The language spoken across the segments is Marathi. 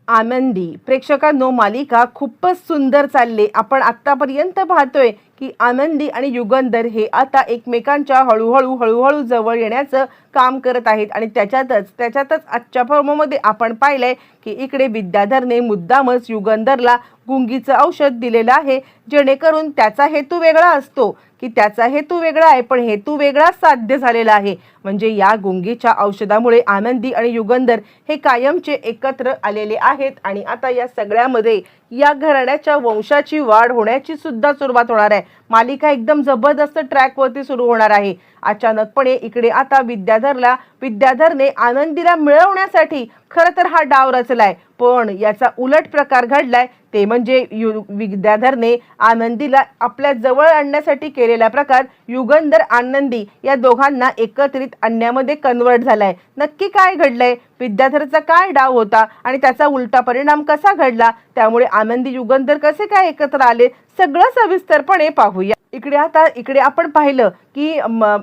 आनंदी प्रेक्षकांनो, मालिका खूपच सुंदर चालली। आपण आतापर्यंत पाहतोय की आनंदी आणि युगंधर हे आता एकमेकांच्या हळूहळू जवळ येण्याचं काम करत आहेत आणि त्याच्यातच आजच्या प्रोमोमध्ये आपण पाहिलंय की इकडे विद्याधरने मुद्दामच युगंधरला गुंगीचं औषध दिलेलं आहे, जेणेकरून त्याचा हेतू वेगळा असतो की त्याचा हेतू वेगळा आहे, पण हेतू वेगळा साध्य झालेला आहे। म्हणजे या गुंगीच्या औषधामुळे आनंदी आणि युगंधर हे कायमचे एकत्र आलेले आहेत आणि आता या सगळ्यामध्ये या घराण्याच्या वंशाची वाढ होण्याची सुद्धा सुरुवात होणार आहे। मालिका एकदम जबरदस्त ट्रॅकवरती सुरू होणार आहे। अचानकपणे इकडे आता विद्याधरने आनंदीला मिळवण्यासाठी खरं तर हा डाव रचलाय, पण याचा उलट प्रकार घडलाय। ते म्हणजे विद्याधरने आनंदीला आपल्या जवळ आणण्यासाठी केलेला प्रकार युगंधर आनंदी या दोघांना एकत्रित आणण्यामध्ये कन्वर्ट झालाय। नक्की काय घडलंय, विद्याधरचा काय डाव होता आणि त्याचा उलटा परिणाम कसा घडला, त्यामुळे आनंदी युगंधर कसे काय एकत्र आले, सगळं सविस्तरपणे पाहूया। इकडे आपण पाहिलं की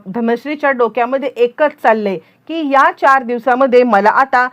धनश्रीच्या डोक्यामध्ये एकच चाललंय की या 4 दिवसामध्ये मला आता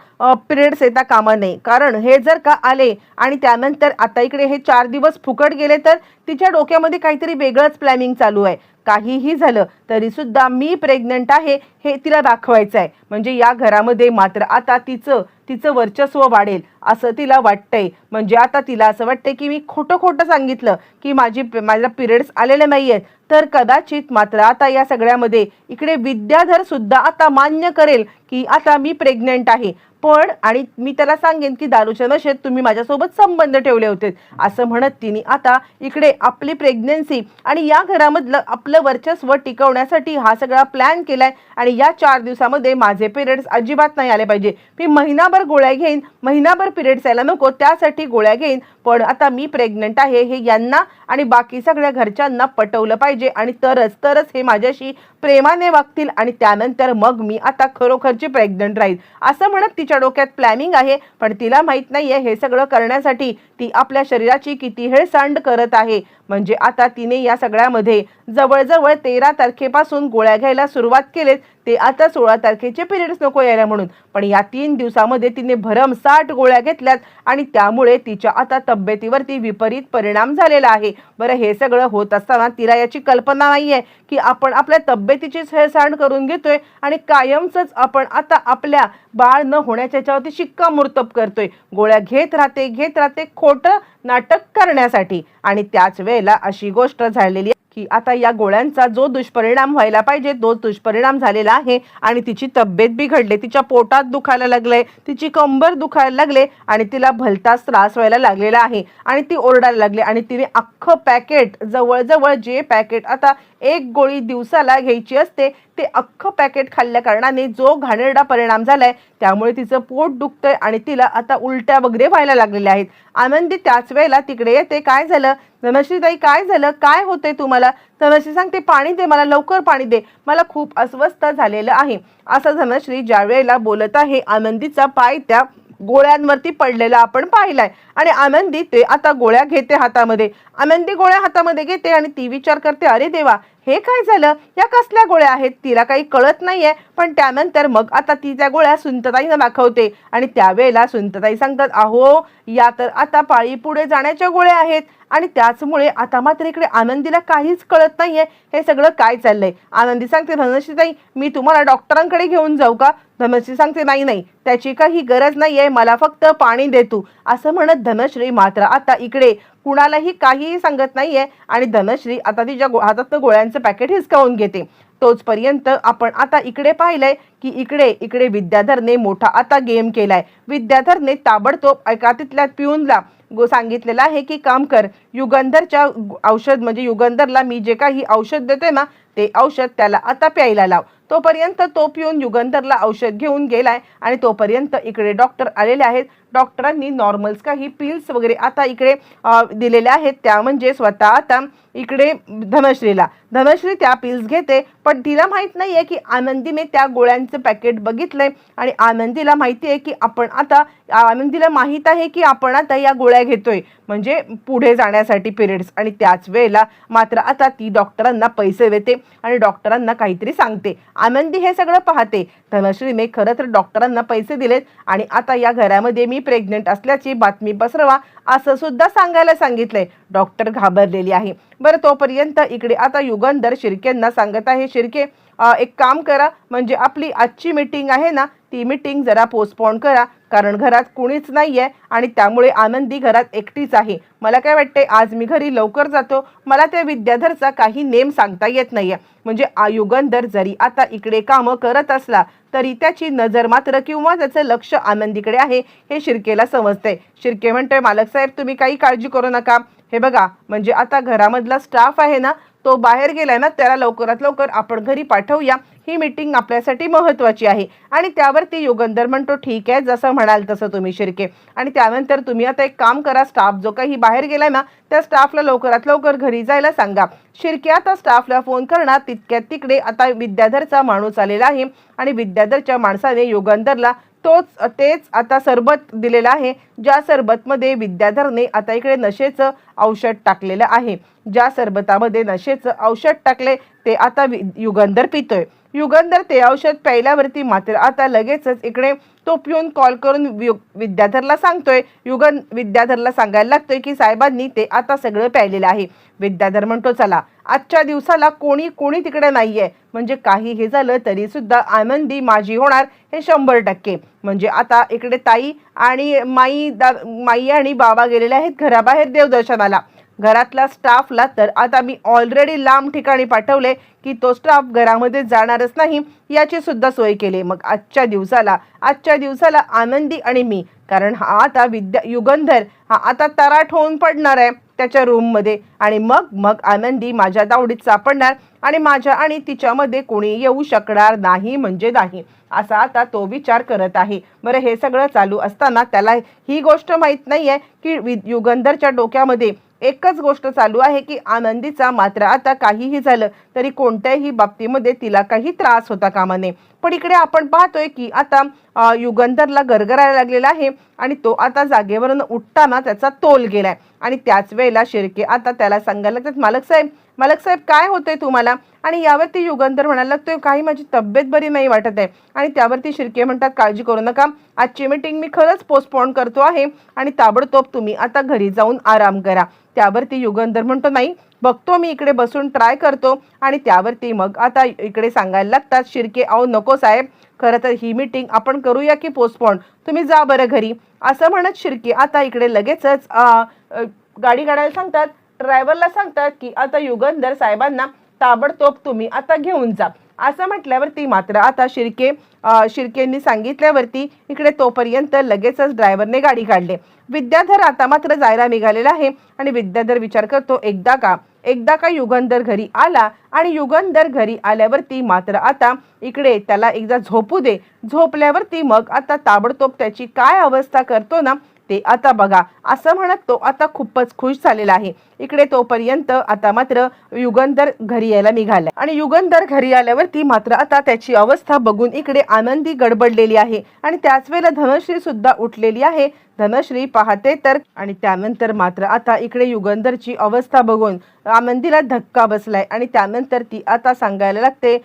पिरियड्स येता कामा नये, कारण हे जर का आले आणि त्यानंतर आता इकडे हे 4 दिवस फुकट गेले तर तिच्या डोक्यामध्ये काहीतरी वेगळंच प्लॅनिंग चालू आहे। काहीही झालं तरी सुद्धा मी प्रेग्नंट आहे हे तिला दाखवायचं आहे, म्हणजे या घरामध्ये मात्र आता तिचं वर्चस्व वाढेल असं तिला वाटतंय। म्हणजे आता तिला असं वाटतंय की मी खोटं सांगितलं की माझ्या पिरियड्स आलेले नाहीयेत, तर कदाचित मात्र आता या सगळ्यामध्ये इकडे विद्याधर सुद्धा आता मान्य करेल की आता मी प्रेग्नंट आहे, पण आणि मी त्याला सांगेन की दारूच्या नशेत तुम्ही माझ्यासोबत संबंध ठेवले होते असं म्हणत तिने आता इकडे आपली प्रेग्नन्सी आणि या घरामधलं आपलं वर्चस्व टिकवण्यासाठी हा सगळा प्लॅन केलाय। आणि या 4 दिवसामध्ये माझे पिरियड्स अजिबात नाही आले पाहिजे, मी महिनाभर गोळ्या घेईन, महिनाभर पिरियड्स यायला नको त्यासाठी गोळ्या घेईन, पण आता मी प्रेग्नंट आहे हे यांना आणि बाकी सगळ्या घरच्यांना पटवलं पाहिजे आणि तरच हे माझ्याशी प्रेमाने वागतील आणि त्यानंतर मग मी आता खरोखरची प्रेग्नंट राहील असं म्हणत तिच्या डोक्यात प्लॅनिंग आहे। पण तिला माहित नाहीये हे सगळं करण्यासाठी ती आपल्या शरीराची किती हेळसांड करत आहे। म्हणजे आता तिने या सगळ्यामध्ये जवळजवळ 13 तारखेपासून गोळ्या घ्यायला सुरुवात केलीत, ते आता 16 तारखेचे पिरियड्स नको यायला म्हणून, पण या 3 दिवसामध्ये तिने भरमसाठ गोळ्या घेतल्यात आणि त्यामुळे तिच्या आता तब्येतीवरती विपरीत परिणाम झालेला आहे। बरं, हे सगळं होत असताना तिला याची कल्पना नाहीये की आपण आपल्या तब्येतीचीच हेळसांड करून घेतोय आणि कायमच आपण आता आपल्या बाळ न होण्याच्या याच्यावरती शिक्कामोर्तब करतोय। गोळ्या घेत राहते खोटं नाटक करण्यासाठी आणि त्याच वेळेला अशी गोष्ट झालेली की आता या गोळ्यांचा जो दुष्परिणाम व्हायला पाहिजे तो दुष्परिणाम झालेला आहे आणि तिची तब्येत बिघडली, तिच्या पोटात दुखायला लागलंय, तिची कंबर दुखायला लागले आणि तिला भलताच त्रास व्हायला लागलेला आहे आणि ती ओरडायला लागली आणि तिने अख्खं पॅकेट जवळजवळ जे पॅकेट आता 1 गोळी दिवसाला घ्यायची असते ते अख्खं पॅकेट खाल्ल्या कारणाने जो घाणेरडा परिणाम झालाय त्यामुळे तिचं पोट दुखतंय आणि तिला आता उलट्या वगैरे व्हायला लागलेल्या आहेत। आनंदी त्याच वेळेला तिकडे येते, काय झालं धनश्रीताई, काय झालं, काय होतंय तुम्हाला? धनश्री सांगते पाणी दे मला, लवकर पाणी दे, मला खूप अस्वस्थ झालेलं आहे असं धनश्री ज्या वेळेला बोलत आहे आनंदीचा पाय त्या गोळ्यांवरती पडलेला आपण पाहिलाय आणि आनंदी ते आता गोळ्या घेते हातामध्ये। आनंदी गोळ्या हातामध्ये घेते आणि ती विचार करते, अरे देवा हे काय झालं, या कसल्या गोळ्या आहेत, तिला काही कळत नाहीये। पण त्यानंतर मग आता ती त्या गोळ्या सुनंदाताईंना दाखवते आणि त्यावेळेला सुनंदाताई सांगतात, अहो या तर आता पाळी पुढे जाण्याच्या गोळ्या आहेत आणि त्याचमुळे आता मात्र इकडे आनंदीला काहीच कळत नाहीये हे सगळं काय चाललंय। आनंदी सांगते, धनश्रीताई मी तुम्हाला डॉक्टरांकडे घेऊन जाऊ का? धनश्री सांगते, नाही त्याची काही गरज नाहीये, मला फक्त पाणी दे तू असं म्हणत धनश्री मात्र आता इकडे कुणालाही काहीही सांगत नाहीये आणि धनश्री आता तिच्या हातात गोळ्यांचं पॅकेट हिसकावून घेते। तोचपर्यंत आपण आता इकडे पाहिलंय की इकडे विद्याधरने मोठा आता गेम केलाय। विद्याधरने ताबडतोब एका तिथल्या पिऊनला सांगितलेलं आहे की काम कर, युगंधरच्या औषध म्हणजे युगंधरला मी जे काही औषध देते ना ते औषध त्याला आता प्यायला लाव। तोपर्यंत तो पिऊन युगंधरला औषध घेऊन गेलाय आणि तोपर्यंत इकडे डॉक्टर आलेले आहेत। डॉक्टरांनी नॉर्मल्स काही पिल्स वगैरे आता इकडे दिलेले आहेत, त्या म्हणजे स्वतः आता इकडे धनश्री त्या पिल्स घेते, पण तिला माहित नाहीये की आनंदीने त्या गोळ्यांचं पॅकेट बघितलंय आणि आनंदीला माहिती आहे की आनंदीला माहित आहे की आपण आता या गोळ्या घेतोय म्हणजे पुढे जाण्यासाठी पिरियड्स. आणि त्याच वेळेला मात्र आता ती डॉक्टरांना पैसे देते आणि डॉक्टरांना काहीतरी सांगते. आनंदी हे सगळं पाहते. धनश्रीने खरं तर डॉक्टरांना पैसे दिलेत आणि आता या घरामध्ये मी प्रेग्नेंट असल्याची बातमी पसरवा असं सुद्धा सांगायला सांगितलंय. डॉक्टर घाबरलेली आहे. बरं, तोपर्यंत इकडे आता युगंधर शिर्केंना सांगत आहे, शिर्के एक काम करा, म्हणजे आपली आजची मीटिंग आहे ना, ती मीटिंग जरा पोस्टपोन करा, कारण घरात कुणीच नाहीये आणि त्यामुळे आनंदी घरात एकटीच आहे. मला काय वाटते आज मी घरी लवकर जातो, मला त्या विद्याधरचा काही नेम सांगता येत नाहीये. म्हणजे युगंधर जरी आता इकडे कामं करत असला तरी त्याची नजर मात्र किंवा त्याचं लक्ष आनंदीकडे आहे हे शिर्केला समजतंय. शिर्के म्हणतोय, मालक साहेब तुम्ही काही काळजी करू नका. हे बघा, म्हणजे आता घरामधला स्टाफ आहे ना, तो बाहेर गेलाय ना, त्याला लवकरात लवकर आपण घरी पाठवूया. ही मीटिंग आपल्यासाठी महत्त्वाची आहे. आणि त्यावरती युगंधर म्हणतो, ठीक आहे, जसं म्हणाल तसं तुम्ही शिर्के. आणि त्यानंतर तुम्ही आता एक काम करा, स्टाफ जो काही बाहेर गेलाय ना, त्या स्टाफला लवकरात लवकर घरी जायला सांगा. शिर्के आता स्टाफला फोन करणार. तितक्यात तिकडे आता विद्याधरचा माणूस आलेला आहे आणि विद्याधरच्या माणसाने युगंधरला तेच आता सरबत दिलेलं आहे, ज्या सरबतमध्ये विद्याधरने आता इकडे नशेचं औषध टाकलेलं आहे. ज्या सरबतामध्ये नशेचं औषध टाकले ते आता युगंधर पितोय. युगंधर ते औषध प्यायल्यावरती मात्र आता लगेचच इकडे तो पिऊन कॉल करून विद्याधरला सांगतोय. विद्याधरला सांगायला लागतोय की साहेबांनी ते आता सगळं प्यायलेलं आहे. विद्याधर म्हणतो, चला आजच्या दिवसाला कोणी तिकडे नाहीये, म्हणजे काही हे झालं तरी सुद्धा आनंदी माझी होणार हे 100%. म्हणजे आता इकडे ताई आणि माई आणि बाबा गेलेले आहेत घराबाहेर देवदर्शनाला. घरातला स्टाफला तर आता मी ऑलरेडी लांब ठिकाणी पाठवले की तो स्टाफ घरामध्ये जाणारच नाही याची सुद्धा सोय केली. मग आजच्या दिवसाला आनंदी आणि मी, कारण हा आता युगंधर हा आता तराट होऊन पडणार आहे त्याच्या रूममध्ये आणि मग आनंदी माझ्या दावडीत सापडणार आणि माझ्या आणि तिच्यामध्ये कोणी येऊ शकणार नाही म्हणजे नाही, असा आता तो विचार करत आहे. बरं, हे सगळं चालू असताना त्याला ही गोष्ट माहीत नाहीये की युगंधरच्या डोक्यामध्ये एकच गोष्ट चालू आहे की आनंदीचा मात्र आता काहीही झालं तरी कोणत्याही बाबतीमध्ये तिला काही त्रास होता कामा नये. पण इकडे आपण पाहतोय की आता युगंधरला गरगरायला लागलेला आहे आणि तो आता जागेवरून उठताना त्याचा तोल गेलाय. आणि त्याच वेळेला शिर्के आता त्याला सांगायला लागतात, मालक साहेब काय होतंय तुम्हाला? आणि यावरती युगंधर म्हणायला लागतोय, काही माझी तब्येत बरी नाही वाटत आहे. आणि त्यावरती शिर्के म्हणतात, काळजी करू नका, आजची मीटिंग मी खरंच पोस्टपोन करतो आहे आणि ताबडतोब तुम्ही आता घरी जाऊन आराम करा. त्यावरती युगंधर म्हणतो, नाही बघतो मी, इकडे बसून ट्राय करतो. आणि त्यावरती मग आता इकडे सांगायला लागतात शिर्के, अहो नको साहेब, खरं तर ही मीटिंग आपण करूया की पोस्टपोन, तुम्ही जा बरं घरी, असं म्हणत शिर्के आता इकडे लगेचच गाडी काढायला सांगतात. ड्रायव्हरला सांगतात की आता युगंधर साहेबांना ताबडतोब तुम्ही आता घेऊन जा. असं म्हटल्यावरती मात्र आता शिर्केंनी सांगितल्यावरती इकडे तोपर्यंत लगेचच ड्रायव्हरने गाडी काढली. विद्याधर आता मात्र जायला निघालेला आहे आणि विद्याधर विचार करतो, एकदा का युगंधर घरी आला आणि युगंधर घरी आल्यावरती मात्र आता इकडे त्याला एकदा झोपू दे. झोपल्यावरती मग आता ताबडतोब त्याची काय अवस्था करतो ना ते आता बघा, असं म्हणत तो आता खूपच खुश झालेला आहे. इकडे तोपर्यंत आता मात्र युगंधर घरी यायला निघाला आणि युगंधर घरी आल्यावरती मात्र आता त्याची अवस्था बघून इकडे आनंदी गडबडलेली आहे आणि त्याच वेळेला धनश्री सुद्धा उठलेली आहे. धनश्री पाहते तर आणि त्यानंतर मात्र आता इकडे युगंधरची अवस्था बघून आनंदीला धक्का बसलाय आणि त्यानंतर ती आता सांगायला लागते,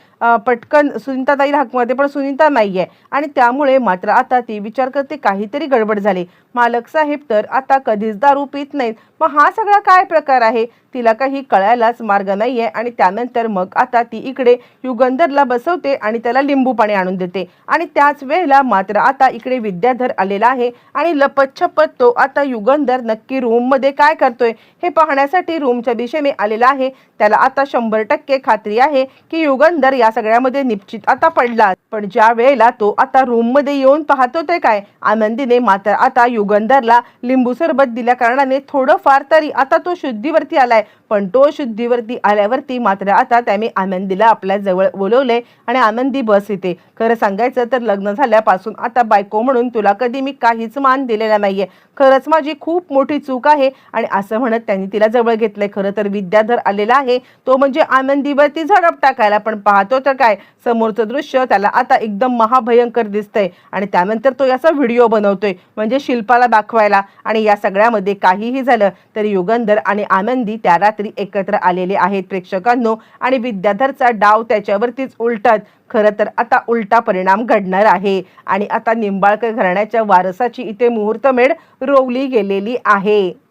पटकन सुनीताताईला हाक मारते, पण सुनीता नाहीये. आणि त्यामुळे मात्र आता ती विचार करते काहीतरी गडबड झाली. मालक साहेब तर आता कधीच दारू पित नाहीत, मग हा सगळा काय प्रकार आहे? तिला काही कळायलाच मार्ग नाहीये. आणि त्यानंतर मग आता ती इकडे युगंधरला बसवते आणि त्याला लिंबू पाणी आणून देते. आणि त्याच वेळेला मात्र आता इकडे विद्याधर आलेला आहे आणि लपतछपत तो आता युगंधर नक्की रूम मध्ये काय करतोय हे पाहण्यासाठी रूमच्या दिशेने आलेला आहे. त्याला आता 100% खात्री आहे की युगंधर या सगळ्यामध्ये निश्चित आता पडला. पण ज्या वेळेला तो आता रूम मध्ये येऊन पाहतो ते काय, आनंदीने मात्र आता युगंधरला लिंबू सरबत दिल्या कारणाने थोडंफार तरी आता तो शुद्धीवरती आलाय. पण तो शुद्धीवरती आल्यावरती मात्र आता त्याने आनंदीला आपल्या जवळ बोलवले आणि आनंदी बस येते. खरं सांगायचं तर लग्न झाल्यापासून आता बायको म्हणून तुला कधी मी काहीच मान दिले झालेला नाहीये, खरंच माझी खूप मोठी चूक आहे आणि असं म्हणत त्यांनी तिला जवळ घेतलंय. खरं तर विद्याधर आलेला आहे तो म्हणजे आनंदीवरती झडप टाकायला, पण पाहतो तर काय समोरचं दृश्य त्याला आता एकदम महाभयंकर दिसतंय आणि त्यानंतर तो याचा व्हिडिओ बनवतोय म्हणजे शिल्पाला दाखवायला. आणि या सगळ्यामध्ये काहीही झालं तरी युगंधर आणि आनंदी त्या रात्री एकत्र आलेले आहेत प्रेक्षकांनो, आणि विद्याधरचा डाव त्याच्यावरतीच उलटत खरं तर आता उलटा परिणाम घडणार आहे आणि आता निंबाळकर घराण्याच्या वारसाची इथे मुहूर्तमेढ रोवली गेलेली आहे.